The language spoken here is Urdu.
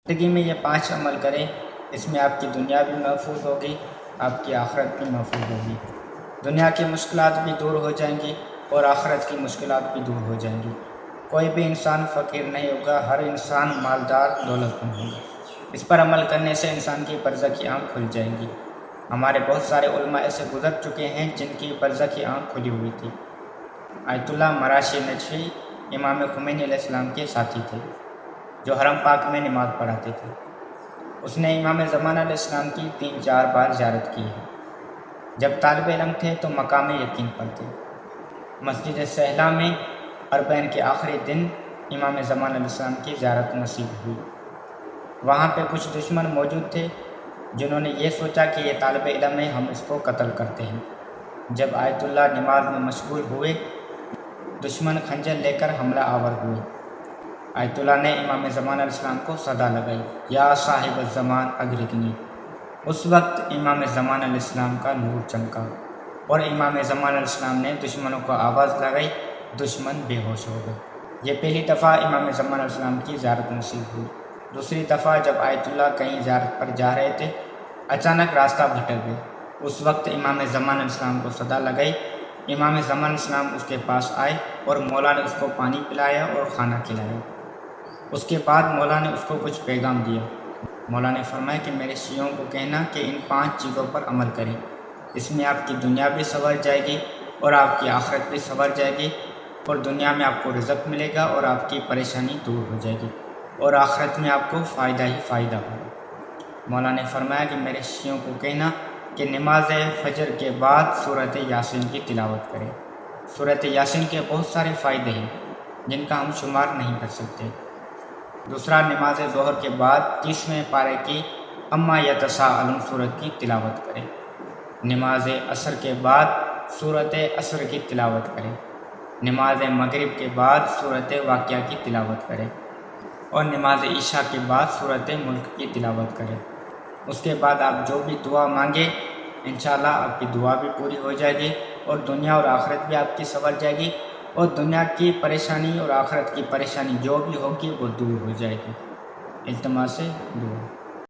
زندگی میں یہ 5 عمل کریں، اس میں آپ کی دنیا بھی محفوظ ہوگی، آپ کی آخرت بھی محفوظ ہوگی، دنیا کی مشکلات بھی دور ہو جائیں گی اور آخرت کی مشکلات بھی دور ہو جائیں گی۔ کوئی بھی انسان فقیر نہیں ہوگا، ہر انسان مالدار دولت مند ہوگا۔ اس پر عمل کرنے سے انسان کی برزخی آنکھ کھل جائیں گی۔ ہمارے بہت سارے علماء ایسے گزر چکے ہیں جن کی برزخی آنکھ کھلی ہوئی تھی۔ آیت اللہ مراشی نجفی امام خمینی علیہ السلام کے ساتھی تھے جو حرم پاک میں نماز پڑھاتے تھے۔ اس نے امام زمانہ علیہ السلام کی 3-4 بار زیارت کی ہے۔ جب طالب علم تھے تو مقام یقین پر تھے۔ مسجد سہلا میں اربعین کے آخری دن امام زمانہ علیہ السلام کی زیارت نصیب ہوئی۔ وہاں پہ کچھ دشمن موجود تھے جنہوں نے یہ سوچا کہ یہ طالب علم ہے، ہم اس کو قتل کرتے ہیں۔ جب آیت اللہ نماز میں مشغول ہوئے، دشمن خنجر لے کر حملہ آور ہوئے۔ آیت اللہ نے امام زمانہ علیہ السلام کو صدا لگائی، یا صاحب الزمان ادرکنی۔ اس وقت امام زمانہ علیہ السلام کا نور چمکا اور امام زمانہ علیہ السلام نے دشمنوں کو آواز لگائی، دشمن بے ہوش ہو گئے۔ یہ پہلی دفعہ امام زمانہ علیہ السلام کی زیارت نصیب ہوئی۔ دوسری دفعہ جب آیت اللہ کہیں زیارت پر جا رہے تھے، اچانک راستہ بھٹک گئے۔ اس وقت امام زمانہ علیہ السلام کو صدا لگائی۔ امام زمانہ علیہ السلام اس کے پاس آئے اور مولا نے اس کو پانی پلایا اور کھانا کھلایا۔ اس کے بعد مولا نے اس کو کچھ پیغام دیا۔ مولا نے فرمایا کہ میرے شیعوں کو کہنا کہ ان 5 چیزوں پر عمل کریں، اس میں آپ کی دنیا بھی سنور جائے گی اور آپ کی آخرت بھی سنور جائے گی، اور دنیا میں آپ کو رزق ملے گا اور آپ کی پریشانی دور ہو جائے گی، اور آخرت میں آپ کو فائدہ ہی فائدہ ہوگا۔ مولا نے فرمایا کہ میرے شیعوں کو کہنا کہ نماز فجر کے بعد سورۃ یاسین کی تلاوت کریں۔ سورۃ یاسین کے بہت سارے فائدے ہیں جن کا ہم شمار نہیں کر سکتے۔ دوسرا، نماز ظہر کے بعد 30ویں پارے کی اما یتساءلون سورت کی تلاوت کریں۔ نماز عصر کے بعد سورۃ عصر کی تلاوت کریں۔ نماز مغرب کے بعد سورۃ واقعہ کی تلاوت کریں، اور نماز عشاء کے بعد سورۃ ملک کی تلاوت کریں۔ اس کے بعد آپ جو بھی دعا مانگے انشاءاللہ آپ کی دعا بھی پوری ہو جائے گی، اور دنیا اور آخرت بھی آپ کی سنور جائے گی، اور دنیا کی پریشانی اور آخرت کی پریشانی جو بھی ہوگی وہ دور ہو جائے گی۔ التماس دعا۔